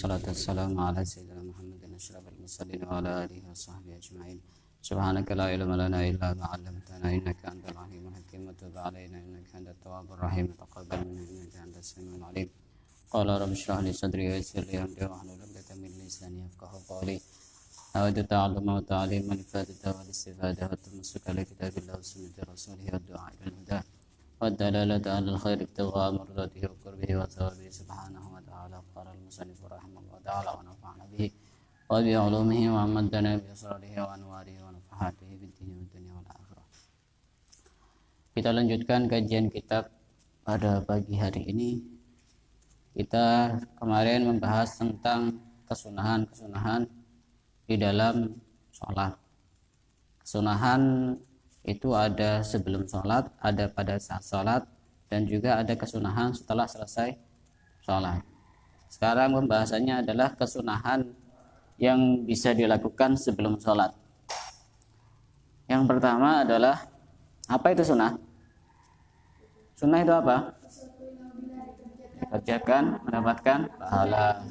wassalatu wassalamu ala sayyidina Muhammadin asyrafil mursalin wa ala alihi wa sahbihi ajma'in. Subhanaka la ilma lana illa ma 'allamtana innaka antal alimul hakim wa tub 'alaina innaka antat tawwabur rahim. Taqabbal minna innaka antas samiul alim. Qala rabbi shrah li sadri wa yassir li amri wahlul 'uqdatam min lisani yafqahu qawli. Nawaitu ta'alluma wa ta'lima wa ifadata wal istifadata wa tamassuka li kitabillahi wa sunnati rasulih wa du'a ila al-huda wa dalalata 'ala al-khair ibtigha mardatihi wa qurbihi wa thawabihi subhanahu wa ta'ala. Qala al-musannif rahimahullah ta'ala wa nafa'ana bihi wa bi 'ulumihi wa amadana bi asrarihi wa anwarihi wa nafahatihi fid dunya wal akhirah. Kita lanjutkan kajian kitab pada pagi hari ini. Kita kemarin membahas tentang kesunahan-kesunahan di dalam sholat. Kesunahan itu ada sebelum sholat, ada pada saat sholat, dan juga ada kesunahan setelah selesai sholat. Sekarang pembahasannya adalah kesunahan yang bisa dilakukan sebelum sholat. Yang pertama adalah, apa itu sunnah? Sunnah itu apa? Dikerjakan, mendapatkan pahala.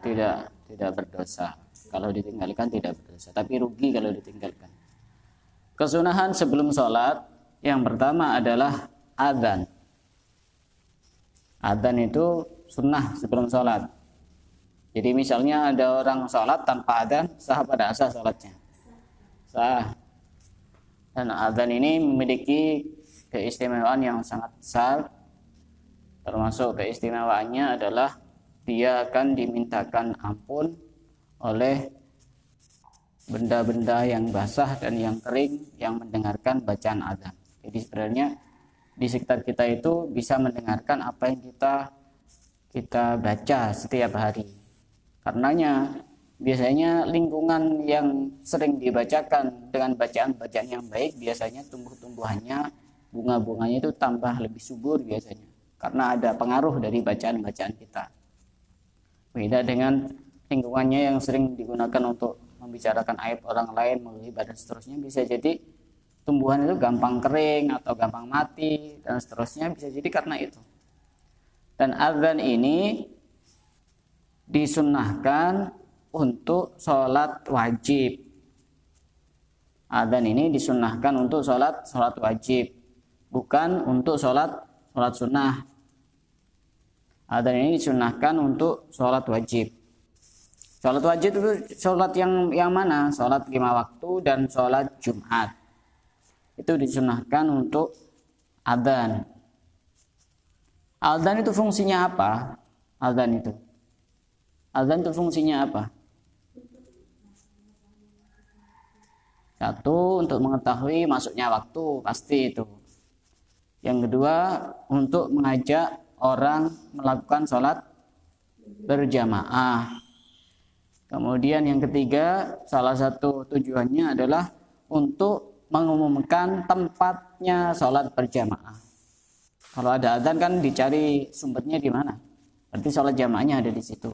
Tidak berdosa. Kalau ditinggalkan tidak berdosa, tapi rugi kalau ditinggalkan. Kesunahan sebelum sholat yang pertama adalah adzan. Adzan itu sunnah sebelum sholat. Jadi misalnya ada orang sholat tanpa adzan, sah pada sah sholatnya? Sah. Dan adzan ini memiliki keistimewaan yang sangat besar. Termasuk keistimewaannya adalah dia akan dimintakan ampun oleh benda-benda yang basah dan yang kering yang mendengarkan bacaan adzan. Jadi sebenarnya di sekitar kita itu bisa mendengarkan apa yang kita baca setiap hari. Karenanya biasanya lingkungan yang sering dibacakan dengan bacaan-bacaan yang baik, biasanya tumbuh-tumbuhannya, bunga-bunganya itu tambah lebih subur biasanya, karena ada pengaruh dari bacaan-bacaan kita. Beda dengan lingkungannya yang sering digunakan untuk membicarakan aib orang lain, menghibah dan seterusnya, bisa jadi tumbuhan itu gampang kering atau gampang mati dan seterusnya, bisa jadi karena itu. Dan adzan ini disunnahkan untuk sholat wajib. Adzan ini disunnahkan untuk sholat wajib, bukan untuk sholat sunnah. Adzan ini disunnahkan untuk sholat wajib. Sholat wajib itu sholat yang mana? Sholat 5 waktu dan sholat Jumat. Itu disunnahkan untuk adzan. Adzan itu fungsinya apa? Adzan itu fungsinya apa? Satu, untuk mengetahui masuknya waktu, pasti itu. Yang kedua, untuk mengajak orang melakukan sholat berjamaah. Kemudian yang ketiga, salah satu tujuannya adalah untuk mengumumkan tempatnya sholat berjamaah. Kalau ada adzan kan dicari sumbernya di mana? Berarti sholat jamaahnya ada di situ.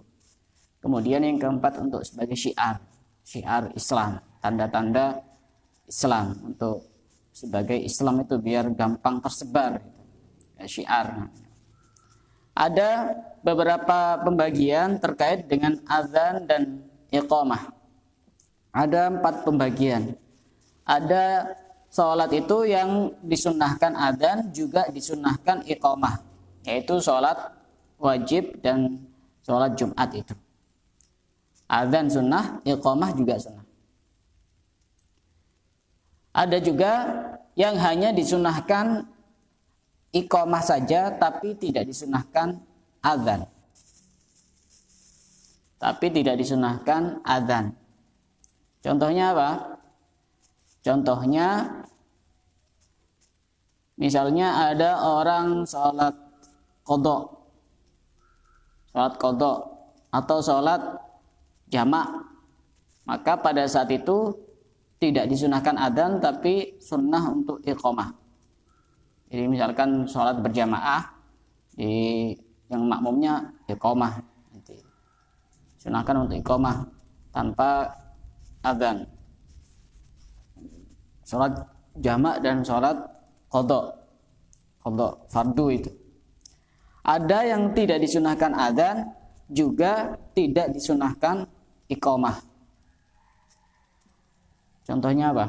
Kemudian yang keempat, untuk sebagai syiar Islam, tanda-tanda Islam, untuk sebagai Islam itu biar gampang tersebar, syiar. Ada beberapa pembagian terkait dengan azan dan iqamah. Ada 4 pembagian. Ada sholat itu yang disunnahkan azan, juga disunnahkan iqamah, yaitu sholat wajib dan sholat Jumat itu. Azan sunnah, iqamah juga sunnah. Ada juga yang hanya disunnahkan iqamah saja, tapi tidak disunnahkan adzan. Contohnya apa? Contohnya misalnya ada orang sholat qadha atau sholat jamak, maka pada saat itu tidak disunahkan adzan, tapi sunnah untuk iqamah. Jadi misalkan sholat berjamaah, yang makmumnya iqamah, sunahkan untuk iqamah tanpa adzan. Sholat jamak dan sholat qadha fardu itu. Ada yang tidak disunahkan adzan, juga tidak disunahkan iqamah. Contohnya apa?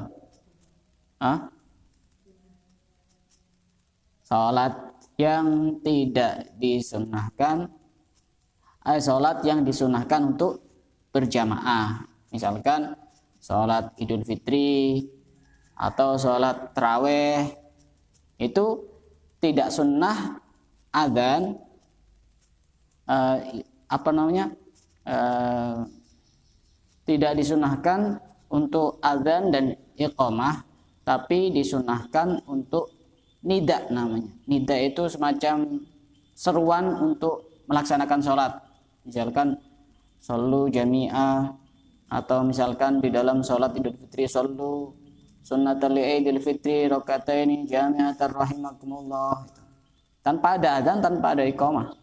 Salat yang tidak disunahkan, salat yang disunahkan untuk berjamaah. Misalkan salat Idul Fitri atau salat tarawih, itu tidak sunnah adzan, tidak disunahkan untuk adzan dan iqamah, tapi disunahkan untuk nida namanya. Nida itu semacam seruan untuk melaksanakan sholat. Misalkan shollu jami'ah, atau misalkan di dalam sholat Idul Fitri shollu sunnatal Idul Fitri rakataini jami'atan rahimakumullah. Tanpa ada adzan, tanpa ada iqamah.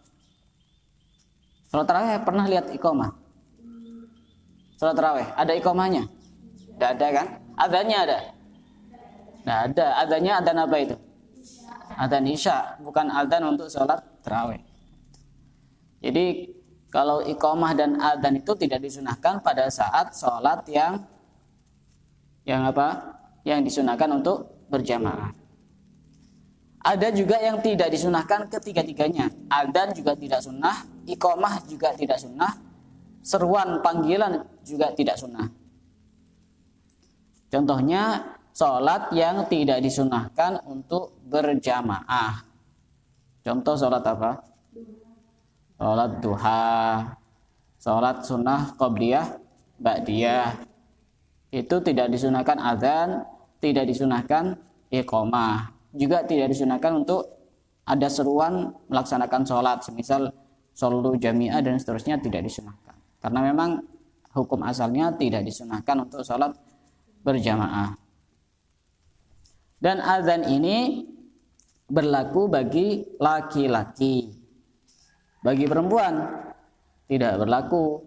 Sholat tarawih pernah lihat iqamah? Sholat tarawih ada iqamahnya? Tidak ada kan? Adzannya ada? Tidak ada. Adzannya adzan apa itu? Adzan isya, bukan adzan untuk sholat tarawih. Jadi kalau iqamah dan adzan itu tidak disunahkan pada saat sholat yang apa? Yang disunahkan untuk berjamaah. Ada juga yang tidak disunahkan ketiga-tiganya. Adzan juga tidak sunnah, iqamah juga tidak sunnah, seruan panggilan juga tidak sunnah. Contohnya sholat yang tidak disunahkan untuk berjamaah. Contoh sholat apa? Sholat duha, sholat sunnah qobliyah, ba'diyah. Itu tidak disunahkan adzan, tidak disunahkan iqamah. Juga tidak disunahkan untuk ada seruan melaksanakan sholat, semisal shollu jami'ah dan seterusnya, tidak disunahkan. Karena memang hukum asalnya tidak disunahkan untuk sholat berjamaah. Dan azan ini berlaku bagi laki-laki. Bagi perempuan tidak berlaku.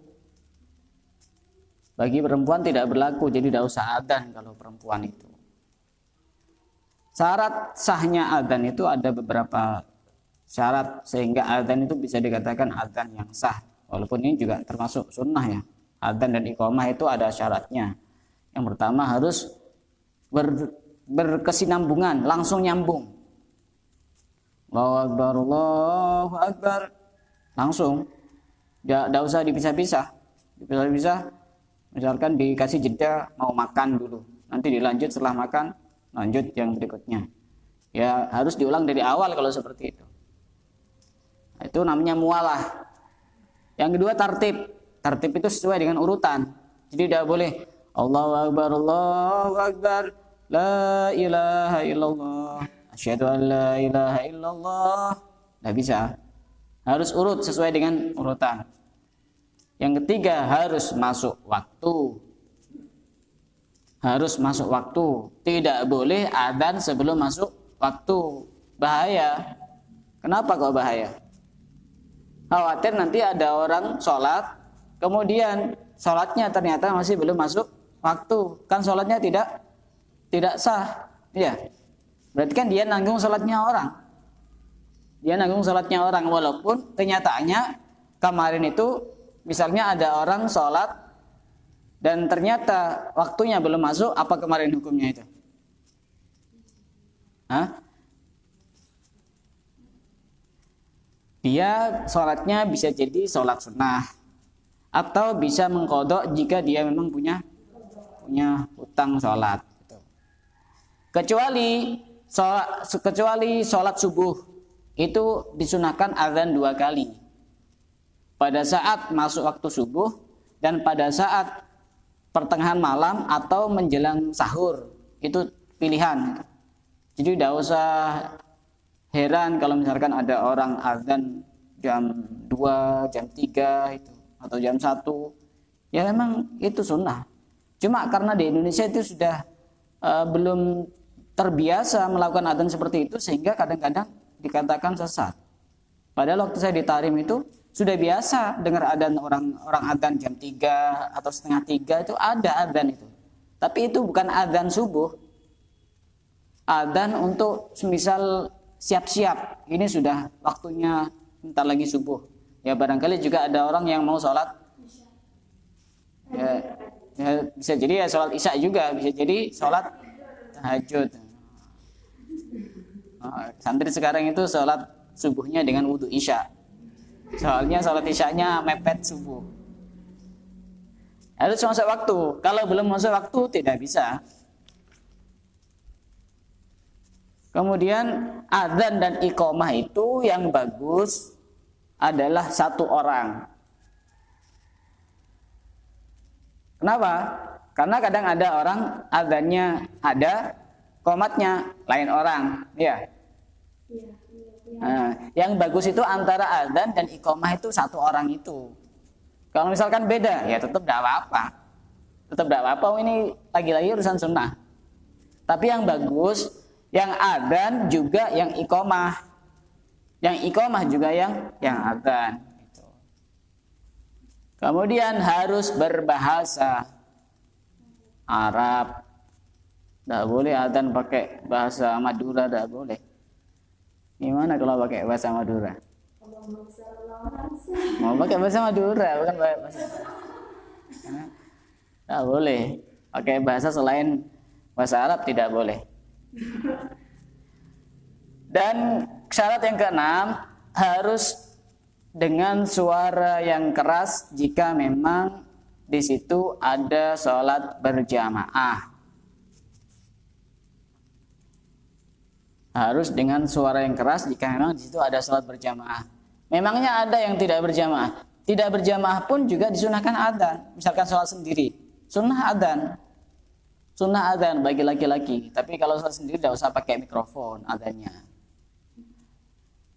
Bagi perempuan tidak berlaku, jadi tidak usah azan kalau perempuan itu. Syarat sahnya azan itu ada beberapa syarat sehingga azan itu bisa dikatakan azan yang sah. Walaupun ini juga termasuk sunnah ya. Azan dan iqamah itu ada syaratnya. Yang pertama harus berkesinambungan, langsung nyambung. Allahu Akbar, Allahu Akbar. Langsung. Tidak usah dipisah-pisah. Dipisah-pisah, misalkan dikasih jeda mau makan dulu. Nanti dilanjut setelah makan, lanjut yang berikutnya. Ya harus diulang dari awal kalau seperti itu. Itu namanya mualah. Yang kedua tartib. Tartib itu sesuai dengan urutan. Jadi tidak boleh Allahu Akbar, Allahu Akbar, la ilaha illallah, asyhadu an la ilaha illallah. Tidak bisa. Harus urut sesuai dengan urutan. Yang ketiga harus masuk waktu. Harus masuk waktu. Tidak boleh adzan sebelum masuk waktu. Bahaya. Kenapa kok bahaya? Khawatir nanti ada orang sholat, kemudian sholatnya ternyata masih belum masuk waktu. Kan sholatnya tidak sah. Ya. Berarti kan dia nanggung sholatnya orang. Dia nanggung sholatnya orang. Walaupun kenyataannya kemarin itu misalnya ada orang sholat dan ternyata waktunya belum masuk, apa kemarin hukumnya itu? Dia sholatnya bisa jadi sholat sunnah atau bisa mengqadha jika dia memang punya hutang sholat. Kecuali sholat subuh itu disunahkan azan 2 kali. Pada saat masuk waktu subuh dan pada saat pertengahan malam atau menjelang sahur. Itu pilihan. Jadi tidak usah heran kalau misalkan ada orang azan jam 2, jam 3 itu, atau jam 1. Ya memang itu sunnah. Cuma karena di Indonesia itu sudah belum terbiasa melakukan azan seperti itu sehingga kadang-kadang dikatakan sesat. Padahal waktu saya di Tarim itu sudah biasa dengar adzan orang adzan jam 3 atau setengah 3 itu ada adzan itu. Tapi itu bukan adzan subuh. Adzan untuk semisal siap-siap. Ini sudah waktunya bentar lagi subuh. Ya barangkali juga ada orang yang mau sholat ya, bisa jadi ya sholat isya juga, bisa jadi sholat tahajud. Santri sekarang itu sholat subuhnya dengan wudhu isya. Soalnya sholat isyanya mepet subuh. Harus masuk waktu. Kalau belum masuk waktu tidak bisa. Kemudian adzan dan iqamah itu yang bagus adalah satu orang. Kenapa? Karena kadang ada orang adzannya ada, qomatnya lain orang, ya. Nah, yang bagus itu antara adzan dan iqamah itu satu orang itu. Kalau misalkan beda, ya tetap tidak apa-apa. Tetap tidak apa-apa, ini lagi-lagi urusan sunnah. Tapi yang bagus, yang adzan juga yang iqamah. Yang iqamah juga yang adzan. Gitu. Kemudian harus berbahasa Arab. Tidak boleh adzan pakai bahasa Madura, tidak boleh. Gimana kalau pakai bahasa Madura? Mau pakai bahasa Madura, bukan bahasa. Tidak boleh. Pakai bahasa selain bahasa Arab tidak boleh. Dan syarat yang keenam, harus dengan suara yang keras jika memang di situ ada sholat berjamaah. Harus dengan suara yang keras jika memang di situ ada sholat berjamaah. Memangnya ada yang tidak berjamaah. Tidak berjamaah pun juga disunahkan adzan. Misalkan sholat sendiri, sunnah adzan. Sunnah adzan bagi laki-laki. Tapi kalau sholat sendiri tidak usah pakai mikrofon adzannya.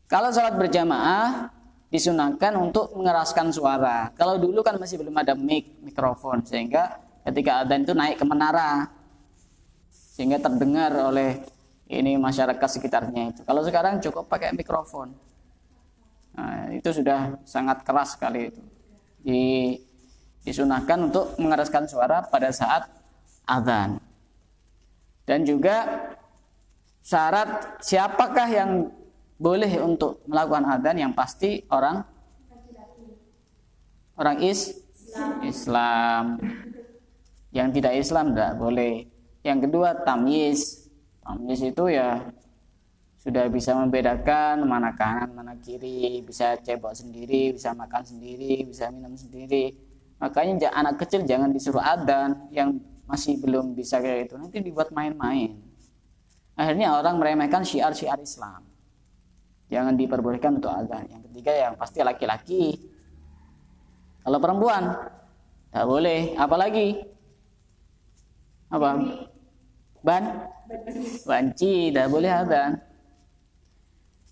Kalau sholat berjamaah disunahkan untuk mengeraskan suara. Kalau dulu kan masih belum ada mikrofon, sehingga ketika adzan itu naik ke menara, sehingga terdengar oleh ini masyarakat sekitarnya itu. Kalau sekarang cukup pakai mikrofon. Nah, itu sudah sangat keras sekali itu. Disunahkan untuk mengeraskan suara pada saat adzan. Dan juga syarat siapakah yang boleh untuk melakukan adzan, yang pasti orang Islam. Yang tidak Islam tidak boleh. Yang kedua tamyiz. Tamyiz itu ya sudah bisa membedakan mana kanan, mana kiri, bisa cebok sendiri, bisa makan sendiri, bisa minum sendiri. Makanya anak kecil jangan disuruh adzan yang masih belum bisa kayak itu, nanti dibuat main-main. Akhirnya orang meremehkan syiar-syiar Islam. Jangan diperbolehkan untuk adzan. Yang ketiga yang pasti laki-laki. Kalau perempuan tidak boleh. Apalagi? Apa? Banci, tidak boleh adzan.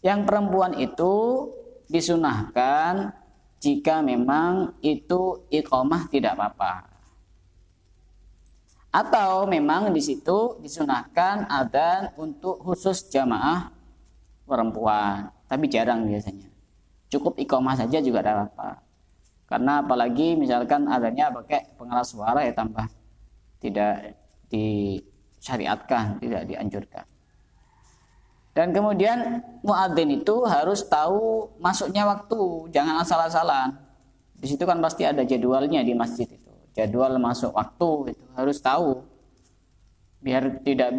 Yang perempuan itu disunahkan jika memang itu iqamah tidak apa-apa. Atau memang di situ disunahkan adzan untuk khusus jamaah perempuan, tapi jarang biasanya. Cukup iqamah saja juga tidak apa-apa. Karena apalagi misalkan adzannya pakai pengeras suara ya tambah tidak disyariatkan, tidak dianjurkan. Dan kemudian muadzin itu harus tahu masuknya waktu, jangan asal-asalan. Di situ kan pasti ada jadwalnya di masjid itu. Jadwal masuk waktu itu harus tahu. Biar tidak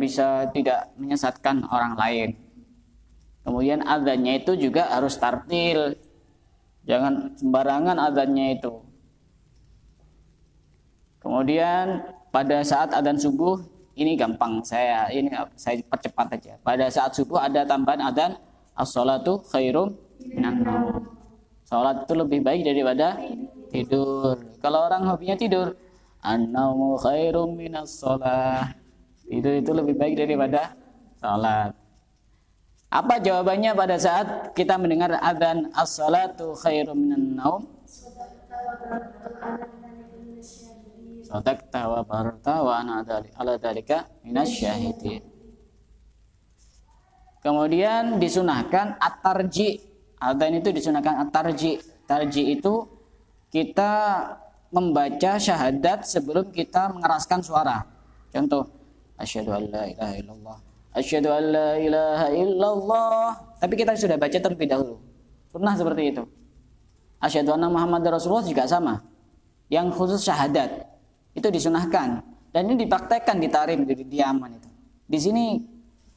menyesatkan orang lain. Kemudian adzannya itu juga harus tartil. Jangan sembarangan adzannya itu. Kemudian pada saat adzan subuh, ini gampang, saya percepat aja. Pada saat subuh ada tambahan adzan, as-sholatu khairum minan naum. Salat itu lebih baik daripada tidur. Kalau orang hobinya tidur, an-naumu khairum minas shalah. Tidur itu lebih baik daripada salat. Apa jawabannya pada saat kita mendengar adzan as-sholatu khairum minan naum? Sadaqta wa barta wa ana ala dzalika minasyahidin. Kemudian disunahkan at-tarji. Adzan itu disunahkan at-tarji. Tarji itu kita membaca syahadat sebelum kita mengeraskan suara. Contoh, asyhadu an la ilaha illallah, asyhadu an la ilaha illallah. Tapi kita sudah baca terlebih dahulu. Sunnah seperti itu. asyhadu anna Muhammadar Rasulullah juga sama. Yang khusus syahadat itu disunahkan dan ini dipraktekkan di Tarim di Yaman itu. Di sini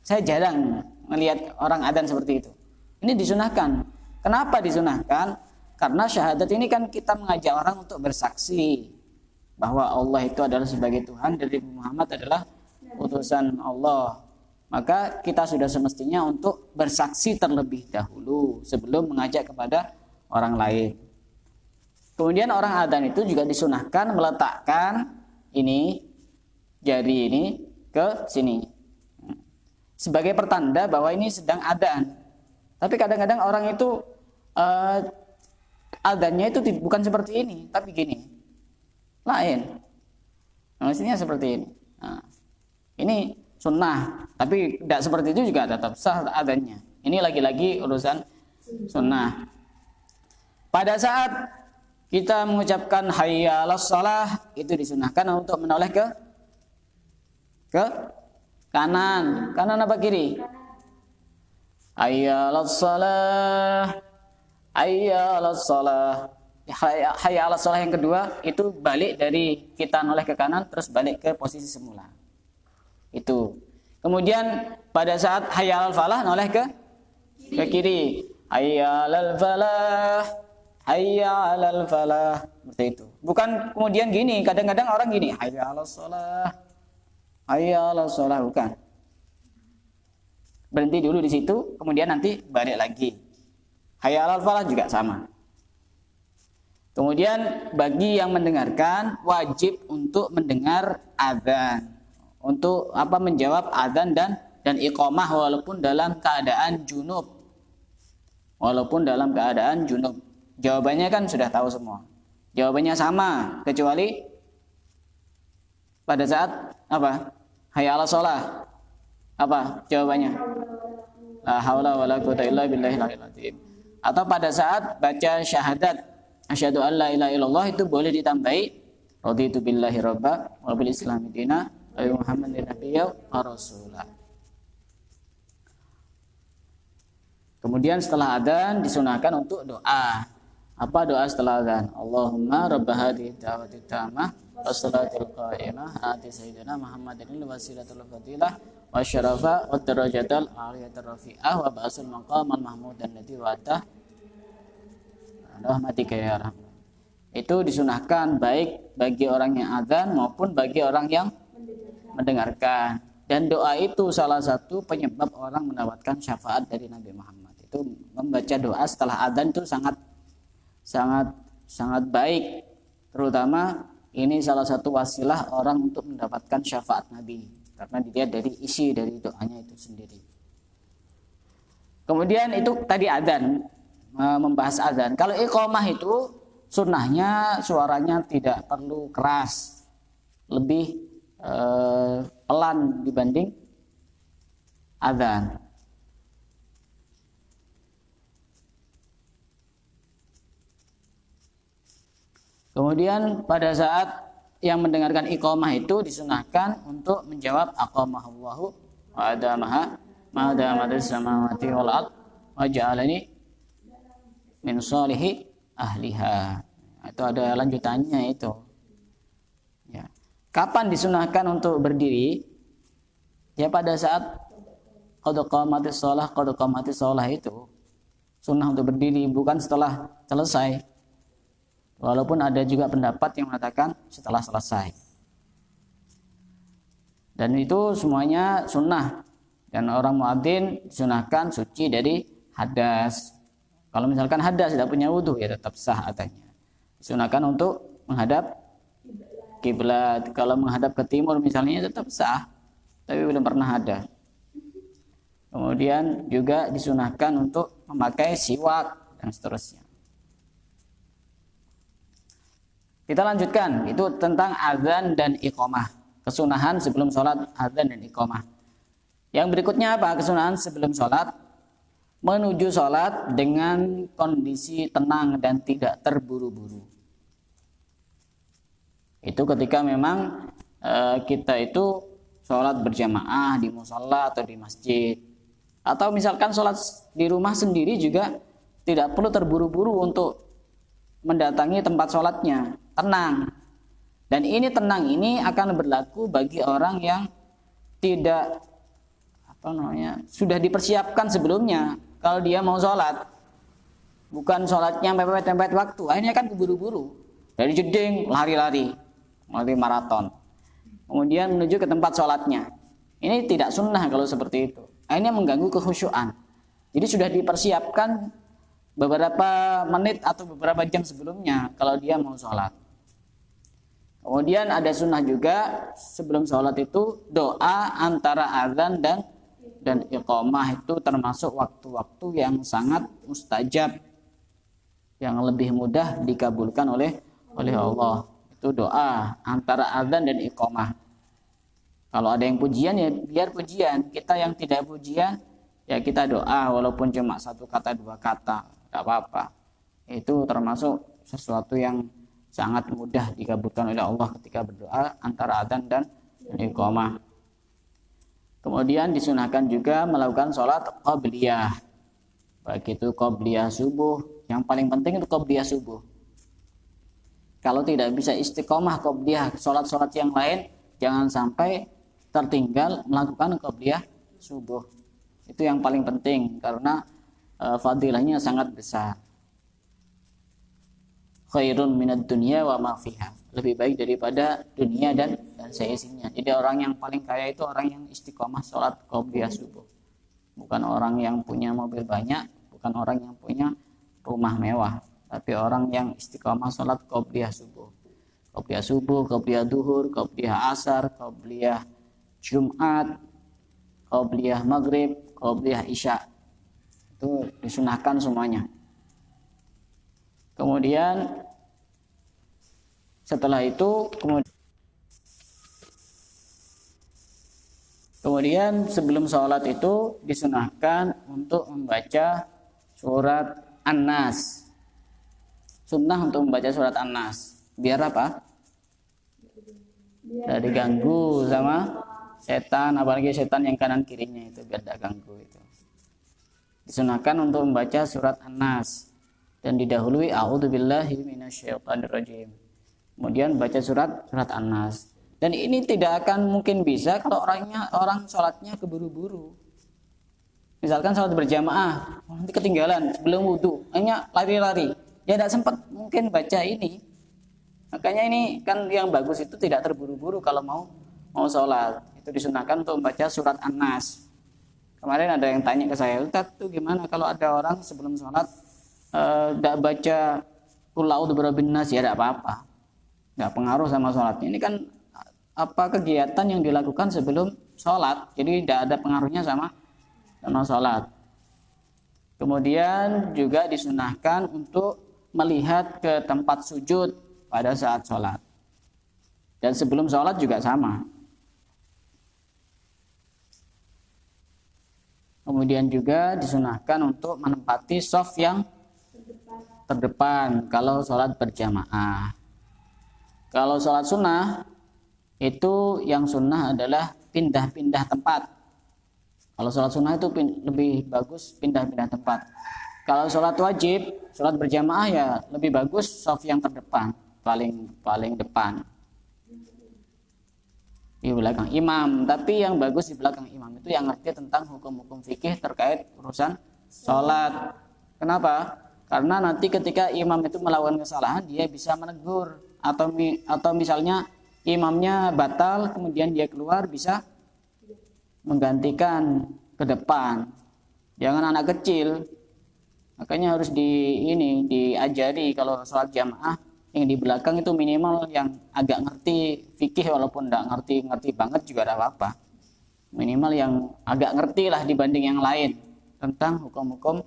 saya jarang melihat orang adzan seperti itu. Ini disunahkan. Kenapa disunahkan? Karena syahadat ini kan kita mengajak orang untuk bersaksi bahwa Allah itu adalah sebagai Tuhan dan Muhammad adalah utusan Allah. Maka kita sudah semestinya untuk bersaksi terlebih dahulu sebelum mengajak kepada orang lain. Kemudian orang adzan itu juga disunahkan meletakkan ini jari ini ke sini sebagai pertanda bahwa ini sedang adzan. Tapi kadang-kadang orang itu adzannya itu bukan seperti ini, tapi gini, lain. Maksudnya seperti ini. Nah, ini sunnah, tapi tidak seperti itu juga tetap sah adzannya. Ini lagi-lagi urusan sunnah. Pada saat kita mengucapkan hayya 'alas shalah itu disunahkan untuk menoleh ke kanan. Kanan apa kiri? Hayya 'alas shalah. Hayya 'alas shalah. Hayya 'alas shalah yang kedua itu balik dari kita noleh ke kanan terus balik ke posisi semula. Itu. Kemudian pada saat hayya 'alal falah noleh ke kiri. Hayya 'alal falah. Hayya 'alal falah, seperti itu. Bukan kemudian gini, kadang-kadang orang gini, hayya 'alas shalah. Hayya 'alas shalah, bukan. Berhenti dulu di situ, kemudian nanti balik lagi. Hayya 'alal falah juga sama. Kemudian bagi yang mendengarkan wajib untuk mendengar adzan. Untuk menjawab adzan dan iqamah walaupun dalam keadaan junub. Walaupun dalam keadaan junub. Jawabannya kan sudah tahu semua. Jawabannya sama kecuali pada saat hayya 'alas shalah. Apa jawabannya? La haula wala quwata illa billahil aliyil azim. Atau pada saat baca syahadat asyhadu an la ilaha illallah itu boleh ditambahi raditu billahi rabba wa bil islami dina wa muhammadin nabiyya wa rasulah. Kemudian setelah adzan disunahkan untuk doa. Apa doa setelah adzan? Allahumma rabb hadhihi da'wati tammah wassalatil qa'imah ati sayyidina Muhammadin wasilatul fadilah wasyarafa wad darajatal aliyatir rafi'ah wa ba'sul maqamal mahmudan ladzi wa'ata rahmatika ya rahman. Itu disunahkan baik bagi orang yang adzan maupun bagi orang yang mendengarkan. Dan doa itu salah satu penyebab orang mendapatkan syafaat dari Nabi Muhammad. Itu membaca doa setelah adzan itu sangat baik, terutama ini salah satu wasilah orang untuk mendapatkan syafaat Nabi karena dilihat dari isi dari doanya itu sendiri. Kemudian itu tadi adzan, membahas adzan. Kalau iqamah itu sunnahnya suaranya tidak perlu keras, lebih pelan dibanding adzan. Kemudian pada saat yang mendengarkan iqamah itu disunahkan untuk menjawab aqamahullahu wa adamaha ma damatis samawati wal ard wa ja'alani min sholihi ahliha. Itu ada lanjutannya itu. Ya. Kapan disunahkan untuk berdiri? Ya pada saat qad qamatis shalah itu sunnah untuk berdiri, bukan setelah selesai. Walaupun ada juga pendapat yang mengatakan setelah selesai. Dan itu semuanya sunnah. Dan orang muadzin disunahkan suci dari hadas. Kalau misalkan hadas tidak punya wudu ya tetap sah adanya. Disunahkan untuk menghadap kiblat. Kalau menghadap ke timur misalnya tetap sah, tapi belum pernah ada. Kemudian juga disunahkan untuk memakai siwak dan seterusnya. Kita lanjutkan, itu tentang adzan dan iqamah. Kesunahan sebelum sholat, adzan dan iqamah. Yang berikutnya apa? Kesunahan sebelum sholat, menuju sholat dengan kondisi tenang dan tidak terburu-buru. Itu ketika memang kita itu sholat berjamaah di musholla atau di masjid. Atau misalkan sholat di rumah sendiri juga tidak perlu terburu-buru untuk mendatangi tempat sholatnya, tenang. Dan ini tenang ini akan berlaku bagi orang yang tidak sudah dipersiapkan sebelumnya. Kalau dia mau sholat, bukan sholatnya mepet-mepet waktu, akhirnya kan keburu-buru, dari jeding lari maraton, kemudian menuju ke tempat sholatnya. Ini tidak sunnah kalau seperti itu, akhirnya mengganggu kekhusyuan. Jadi sudah dipersiapkan beberapa menit atau beberapa jam sebelumnya kalau dia mau sholat. Kemudian ada sunnah juga sebelum sholat itu doa antara azan dan iqamah, itu termasuk waktu-waktu yang sangat mustajab, yang lebih mudah dikabulkan oleh Allah. Itu doa antara azan dan iqamah. Kalau ada yang pujian ya biar pujian, kita yang tidak pujian ya kita doa walaupun cuma 1 kata 2 kata, tidak apa-apa. Itu termasuk sesuatu yang sangat mudah dikabulkan oleh Allah ketika berdoa antara adzan dan iqamah. Kemudian disunahkan juga melakukan sholat qabliyah, baik itu qabliyah subuh. Yang paling penting itu qabliyah subuh. Kalau tidak bisa istiqomah qabliyah sholat-sholat yang lain, jangan sampai tertinggal melakukan qabliyah subuh. Itu yang paling penting karena fadilahnya sangat besar. Khairun minad dunya wa ma fiha, lebih baik daripada dunia dan seisinya. Jadi orang yang paling kaya itu orang yang istiqomah sholat qabliyah subuh, bukan orang yang punya mobil banyak, bukan orang yang punya rumah mewah, tapi orang yang istiqomah sholat qabliyah subuh, qabliyah duhur, qabliyah asar, qabliyah Jumat, qabliyah maghrib, qabliyah isya. Itu disunahkan semuanya. Kemudian setelah itu kemudian sebelum sholat itu disunahkan untuk membaca surat An-Nas. Sunnah untuk membaca surat An-Nas. Biar apa? Biar diganggu sama setan, apalagi setan yang kanan kirinya itu, biar tidak ganggu itu. Disunahkan untuk membaca surat An-Nas dan didahului a'udzubillahi minasyaitonirrajim. Kemudian baca surat An-Nas. Dan ini tidak akan mungkin bisa kalau orang sholatnya keburu-buru. Misalkan sholat berjamaah, nanti ketinggalan sebelum wudhu, hanya lari-lari, ya tidak sempat mungkin baca ini. Makanya ini kan yang bagus itu tidak terburu-buru kalau mau sholat. Itu disunahkan untuk membaca surat An-Nas. Kemarin ada yang tanya ke saya, Ustaz itu gimana kalau ada orang sebelum sholat tidak baca qul a'udzu birabbin nas, ya tidak apa-apa, nggak pengaruh sama sholatnya. Ini kan kegiatan yang dilakukan sebelum sholat, jadi tidak ada pengaruhnya sama sholat. Kemudian juga disunahkan untuk melihat ke tempat sujud pada saat sholat, dan sebelum sholat juga sama. Kemudian juga disunahkan untuk menempati shaf yang terdepan kalau sholat berjamaah. Kalau sholat sunnah itu yang sunnah adalah pindah-pindah tempat. Kalau sholat sunnah itu lebih bagus pindah-pindah tempat. Kalau sholat wajib, sholat berjamaah ya lebih bagus shaf yang terdepan, paling depan, di belakang imam. Tapi yang bagus di belakang imam itu yang ngerti tentang hukum-hukum fikih terkait urusan sholat. Kenapa? Karena nanti ketika imam itu melakukan kesalahan, dia bisa menegur, atau misalnya imamnya batal kemudian dia keluar, bisa menggantikan ke depan. Jangan anak kecil. Makanya harus diajari kalau sholat jamaah yang di belakang itu minimal yang agak ngerti fikih, walaupun tidak ngerti banget juga tidak apa-apa. Minimal yang agak ngerti lah dibanding yang lain tentang hukum-hukum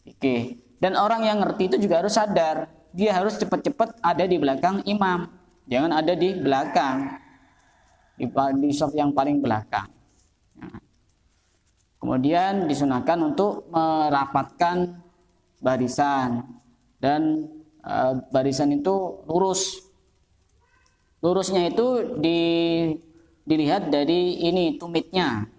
fikih. Dan orang yang ngerti itu juga harus sadar, dia harus cepat-cepat ada di belakang imam, jangan ada di belakang, di shaf yang paling belakang. Nah. Kemudian disunahkan untuk merapatkan barisan, dan barisan itu lurus. Lurusnya itu dilihat dari tumitnya,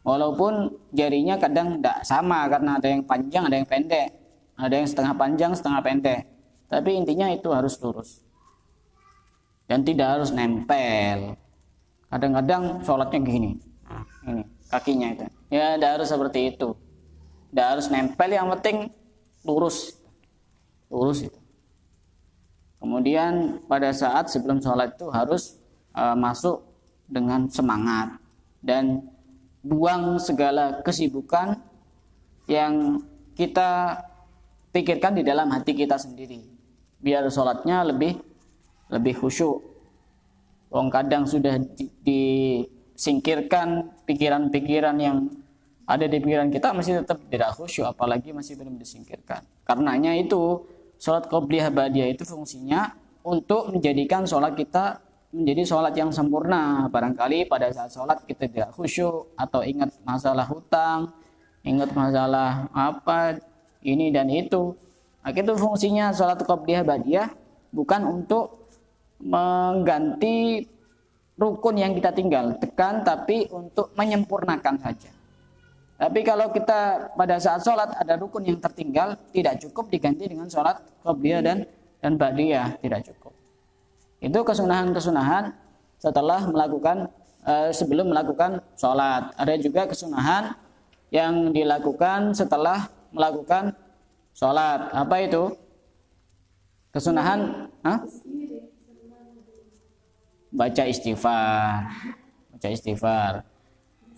walaupun jarinya kadang tidak sama karena ada yang panjang, ada yang pendek. Ada yang setengah panjang, setengah pendek. Tapi intinya itu harus lurus. Dan tidak harus nempel. Kadang-kadang sholatnya gini. Nah, ini kakinya itu. Ya, tidak harus seperti itu. Tidak harus nempel, yang penting lurus. Lurus itu. Kemudian pada saat sebelum sholat itu harus masuk dengan semangat. Dan buang segala kesibukan yang kita pikirkan di dalam hati kita sendiri. Biar sholatnya lebih khusyuk. Wong kadang sudah disingkirkan pikiran-pikiran yang ada di pikiran kita masih tetap tidak khusyuk, apalagi masih belum disingkirkan. Karenanya itu sholat qobliyah ba'diyah itu fungsinya untuk menjadikan sholat kita menjadi sholat yang sempurna. Barangkali pada saat sholat kita tidak khusyuk atau ingat masalah hutang, ingat masalah apa ini dan itu. Nah, itu fungsinya sholat qobliyah ba'diyah bukan untuk mengganti rukun yang kita tinggal tekan, tapi untuk menyempurnakan saja. Tapi kalau kita pada saat sholat ada rukun yang tertinggal, tidak cukup diganti dengan sholat qobliyah dan ba'diyah, tidak cukup. Itu kesunahan-kesunahan setelah melakukan sebelum melakukan sholat. Ada juga kesunahan yang dilakukan setelah melakukan sholat. Apa itu? Kesunahan? Baca istighfar. Baca istighfar.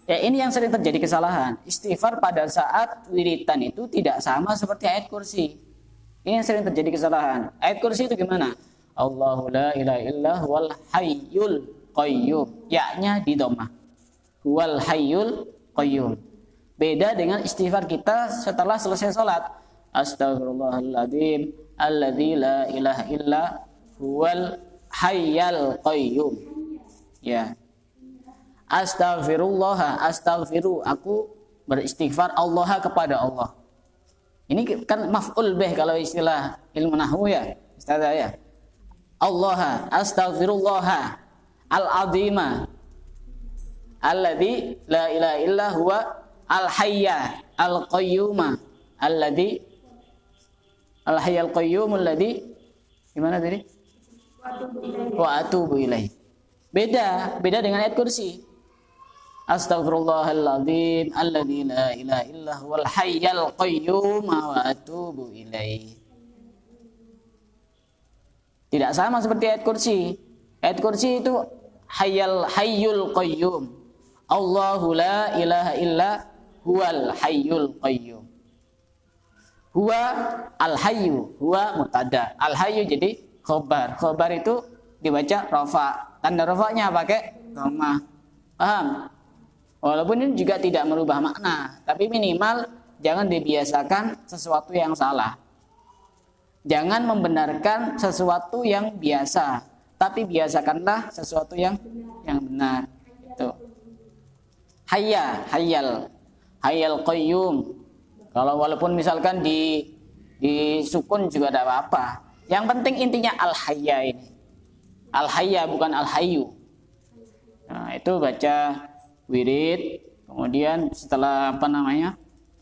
Ya, ini yang sering terjadi kesalahan. Istighfar pada saat wiritan itu tidak sama seperti ayat kursi. Ini yang sering terjadi kesalahan. Ayat kursi itu gimana? Allahu la ilaha illa huwal hayyul qayyum. Ya-nya di dhammah. Huwal hayyul qayyum. Beda dengan istighfar kita setelah selesai sholat. Astaghfirullahaladzim alladzi la ilaha illa huwal hayyal qayyum. Ya. Astaghfiru, aku beristighfar Allah kepada Allah. Ini kan maf'ul bih kalau istilah ilmu nahwu ya, Ustaz ya. Allah, astaghfirullah al-azima alladzi la ilaha illa huwa al-hayya al-qayyuma alladzi al-hayyal qayyum alladzi gimana tadi? Wa atubu ilaih. Beda dengan ayat kursi. Astaghfirullahaladzim alladzi la ilaha illa huwal hayyal qayyum wa atubu ilaih. Tidak sama seperti ayat kursi. Ayat kursi itu hayyul qayyum. Allahu la ilaha illa huwal hayyul qayyum. Huwa al-hayyu, huwa mubtada. Al-hayyu jadi khobar. Khobar itu dibaca rafa. Tanda rafanya pakai dhammah. Paham? Walaupun ini juga tidak merubah makna, tapi minimal jangan dibiasakan sesuatu yang salah. Jangan membenarkan sesuatu yang biasa, tapi biasakanlah sesuatu yang benar. Itu. Hayyal qayyum. Kalau walaupun misalkan di sukun juga tidak apa-apa. Yang penting intinya al-hayya ini. Al-hayya bukan al-hayyu. Nah, itu baca wirid, kemudian setelah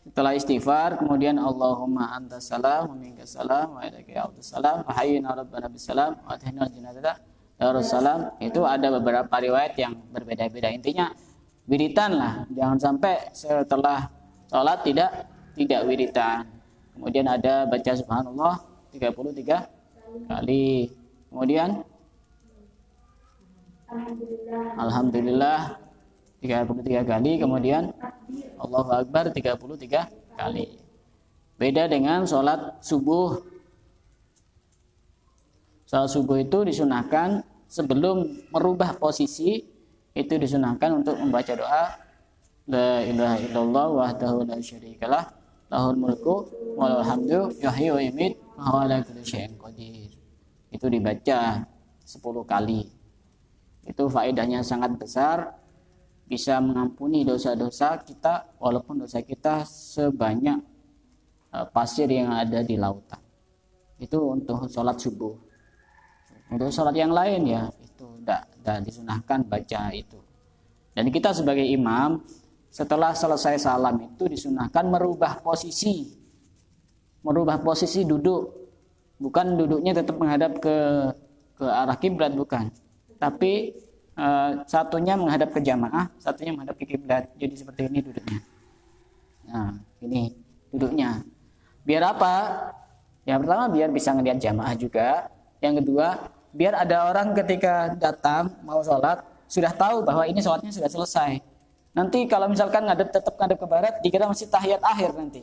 setelah istighfar, kemudian Allahumma antas salam wa minkas salam wa ilaika salam wa hayyina rabbana bisalam wa atina jannata darussalam. Itu ada beberapa riwayat yang berbeda-beda. Intinya wiritan lah, jangan sampai setelah sholat tidak wiritan. Kemudian ada baca subhanallah 33 kali. Kemudian alhamdulillah 33 kali, kemudian Allahu Akbar 33 kali. Beda dengan sholat subuh. Sholat subuh itu disunahkan sebelum merubah posisi, itu disunahkan untuk membaca doa la ilaha illallah wahdahu la syarikalah lahul mulku walahul hamdu yuhyi wa yumiit wa huwa ala kulli syai'in qadir. Itu dibaca 10 kali. Itu faedahnya sangat besar. Bisa mengampuni dosa-dosa kita walaupun dosa kita sebanyak pasir yang ada di lautan. Itu untuk sholat subuh. Untuk sholat yang lain ya itu tidak disunahkan baca itu. Dan kita sebagai imam setelah selesai salam itu disunahkan merubah posisi duduk. Bukan duduknya tetap menghadap ke arah kiblat, bukan. Tapi satunya menghadap ke jamaah, satunya menghadap ke kiblat. Jadi seperti ini duduknya. Nah, ini duduknya. Biar apa? Yang pertama biar bisa ngelihat jamaah juga. Yang kedua, biar ada orang ketika datang mau sholat sudah tahu bahwa ini sholatnya sudah selesai. Nanti kalau misalkan tetap ngadep ke barat, dikira masih tahiyat akhir nanti.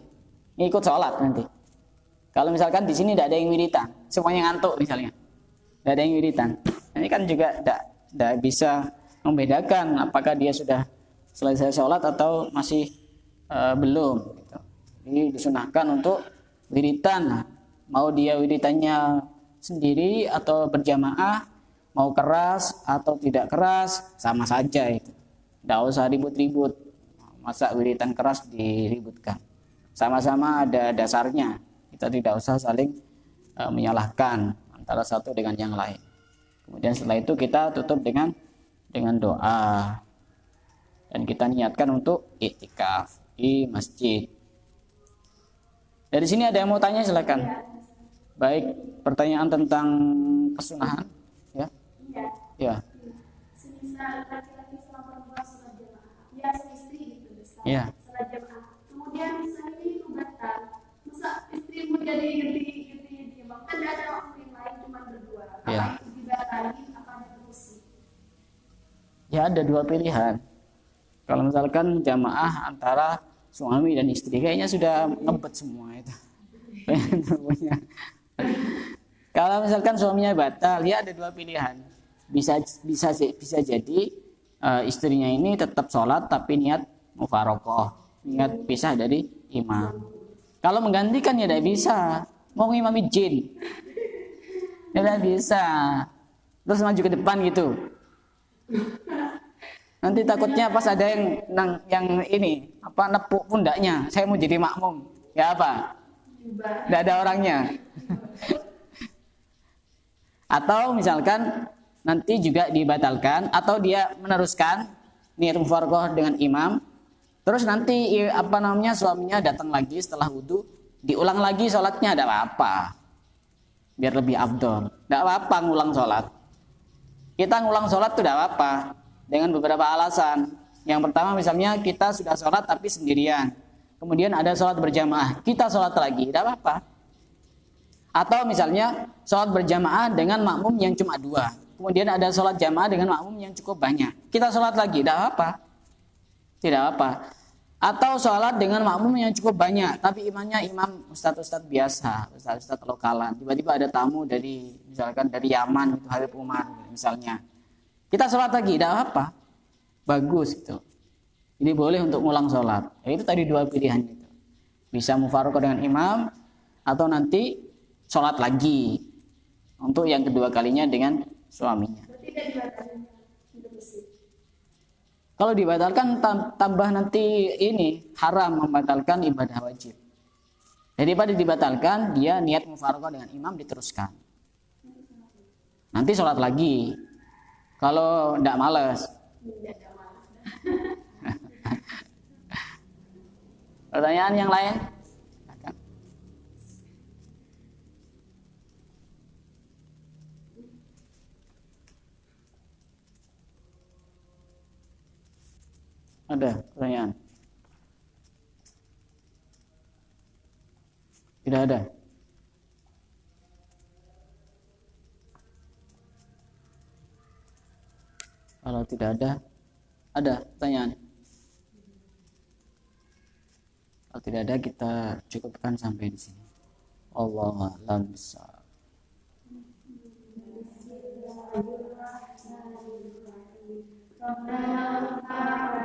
Ngikut sholat nanti. Kalau misalkan di sini tidak ada yang wiritan, semuanya ngantuk misalnya, tidak ada yang wiritan, ini kan juga tidak bisa membedakan apakah dia sudah selesai sholat atau masih belum. Gitu. Jadi disunahkan untuk wiritan, mau dia wiritannya sendiri atau berjamaah, mau keras atau tidak keras, sama saja itu. Tidak usah ribut-ribut, masa wiritan keras diributkan. Sama-sama ada dasarnya. Kita tidak usah saling menyalahkan antara satu dengan yang lain. Kemudian setelah itu kita tutup dengan doa. Dan kita niatkan untuk iktikaf di masjid. Dari sini ada yang mau tanya, silakan. Baik, pertanyaan tentang kesunahan, ya? Ya. Semisal laki-laki sama perempuan sholat jamaah, ya istri gitu, Ya. sholat jamaah. Kemudian misalnya itu batal. Masa istrimu jadi gede bahkan tidak ada orang lain cuma berdua. Ya. Apa itu dibatalin? Apa diterusin? Ya, ada dua pilihan. Kalau misalkan jamaah antara suami dan istri, kayaknya sudah ngebet semua itu. Kalau misalkan suaminya batal, ya ada dua pilihan. Bisa jadi istrinya ini tetap sholat tapi niat mufarokoh, niat pisah dari imam. Kalau menggantikan ya tidak bisa, mau ngimami jin, ya tidak bisa. Terus maju ke depan gitu. Nanti takutnya pas ada yang ini nepuk pundaknya, saya mau jadi makmum, ya apa? Tidak ada orangnya. Atau misalkan nanti juga dibatalkan, atau dia meneruskan niat mufarokoh dengan imam. Terus nanti suaminya datang lagi setelah wudhu, diulang lagi sholatnya, ada apa? Biar lebih afdol. Tidak apa-apa ngulang sholat. Kita ngulang sholat itu tidak apa-apa dengan beberapa alasan. Yang pertama misalnya kita sudah sholat tapi sendirian, kemudian ada sholat berjamaah, kita sholat lagi, tidak apa-apa. Atau misalnya sholat berjamaah dengan makmum yang cuma 2, kemudian ada sholat jamaah dengan makmum yang cukup banyak, kita sholat lagi, tidak apa-apa. Tidak apa. Atau sholat dengan makmum yang cukup banyak, tapi imamnya imam ustadz biasa, ustadz lokalan. Tiba-tiba ada tamu misalkan dari Yaman, itu Habib Umar misalnya. Kita sholat lagi, tidak apa-apa. Bagus itu. Ini boleh untuk ngulang sholat. Itu tadi dua pilihan itu. Bisa mufaroqah dengan imam, atau nanti sholat lagi. Untuk yang kedua kalinya dengan suaminya. Kalau dibatalkan tambah nanti ini haram, membatalkan ibadah wajib. Daripada dibatalkan, dia niat mufaroqah dengan imam diteruskan. Nanti sholat lagi. Kalau tidak malas. Pertanyaan yang lain? Ada pertanyaan? Tidak ada. Kalau tidak ada pertanyaan. Kalau tidak ada, kita cukupkan sampai di sini. Allahu a'lam bishawab. Bismillahirrahmanirrahim.